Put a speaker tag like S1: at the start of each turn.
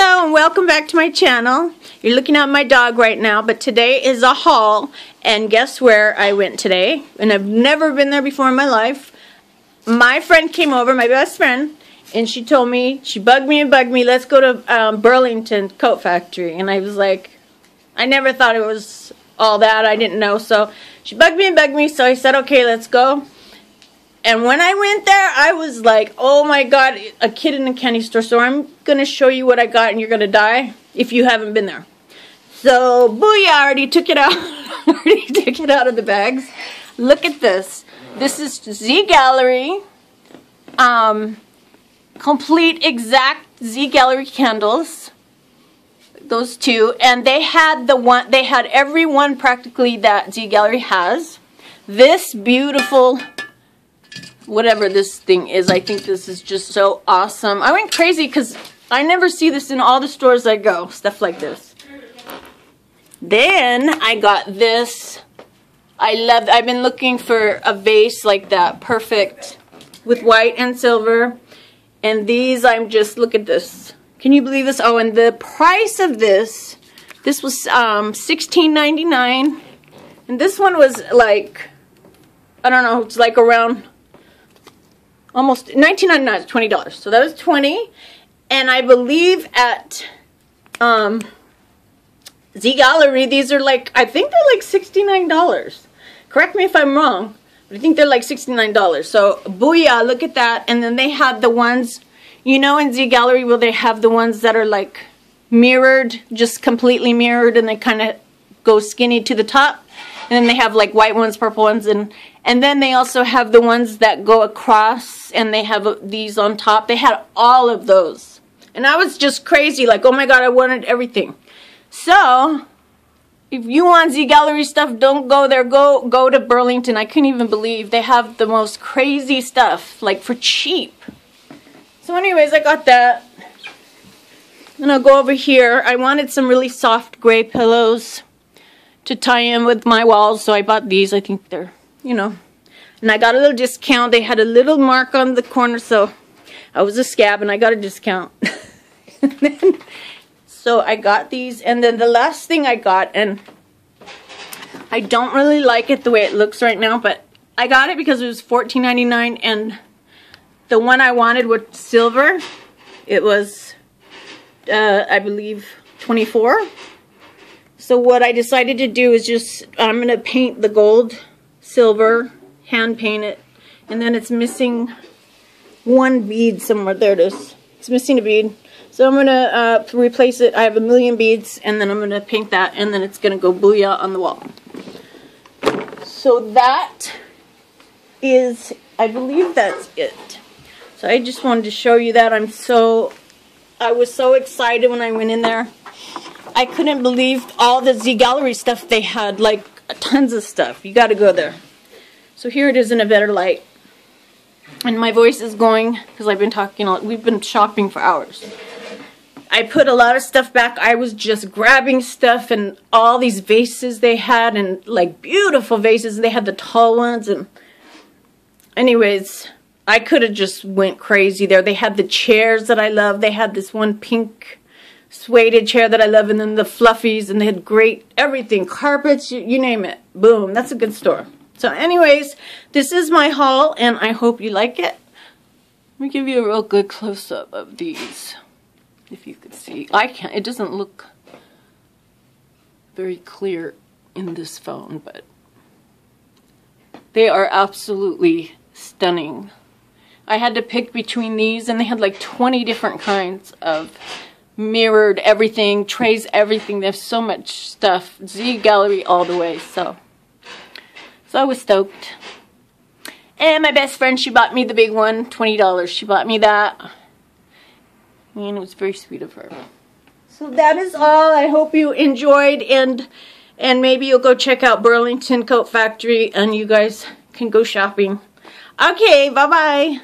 S1: Hello and welcome back to my channel. You're looking at my dog right now, but today is a haul, and guess where I went today? And I've never been there before in my life. My friend came over, my best friend, and she told me, she bugged me, let's go to Burlington coat factory. And I was like, I never thought it was all that. I didn't know. So she bugged me, so I said, okay, let's go. And when I went there, I was like, oh my God, a kid in a candy store. So I'm going to show you what I got, and you're going to die if you haven't been there. So, booyah, I already took it out. already took it out of the bags. Look at this. This is Z Gallerie. Complete exact Z Gallerie candles. Those two. And they had every one practically that Z Gallerie has. This beautiful, whatever this thing is, I think this is just so awesome. I went crazy because I never see this in all the stores I go. Stuff like this. Then I got this. I've been looking for a vase like that. Perfect. With white and silver. And these, look at this. Can you believe this? Oh, and the price of this was $16.99. And this one was like, I don't know, it's like around almost $19.99, $20. So that was $20. And I believe at Z Gallerie, these are like, I think they're like $69. Correct me if I'm wrong, but I think they're like $69. So booyah, look at that. And then they have the ones, you know, in Z Gallerie where they have the ones that are like mirrored, just completely mirrored, and they kind of go skinny to the top. And then they have like white ones, purple ones, and then they also have the ones that go across, and they have these on top. They had all of those. And I was just crazy, like, oh my God, I wanted everything. So, if you want Z Gallerie stuff, don't go there. Go to Burlington. I couldn't even believe they have the most crazy stuff, like for cheap. So anyways, I got that. And I'll go over here. I wanted some really soft gray pillows to tie in with my walls, so I bought these. I think they're, you know, and I got a little discount. They had a little mark on the corner, so I was a scab and I got a discount. So I got these, and then the last thing I got, and I don't really like it the way it looks right now, but I got it because it was $14.99, and the one I wanted was silver. It was, I believe, $24. So what I decided to do is just, I'm going to paint the gold, silver, hand paint it, and then it's missing one bead somewhere. There it is. It's missing a bead. So I'm going to replace it. I have a million beads, and then I'm going to paint that, and then it's going to go booyah on the wall. So that is, I believe that's it. So I just wanted to show you that. I was so excited when I went in there. I couldn't believe all the Z Gallerie stuff they had, like tons of stuff. You got to go there. So here it is in a better light. And my voice is going because I've been talking, we've been shopping for hours. I put a lot of stuff back. I was just grabbing stuff, and all these vases they had, and like beautiful vases. They had the tall ones, and anyways, I could have just went crazy there. They had the chairs that I love. They had this one pink suede chair that I love, and then the fluffies, and they had great everything, carpets, you name it. Boom, that's a good store. So anyways, this is my haul, and I hope you like it. Let me give you a real good close-up of these, if you could see. I can't, it doesn't look very clear in this phone, but they are absolutely stunning. I had to pick between these, and they had like 20 different kinds of mirrored everything, trays, everything. They have so much stuff. Z Gallerie all the way. So I was stoked. And my best friend, she bought me the big one, $20. She bought me that. And it was very sweet of her. So that is all. I hope you enjoyed, and maybe you'll go check out Burlington Coat Factory, and you guys can go shopping. Okay, bye-bye.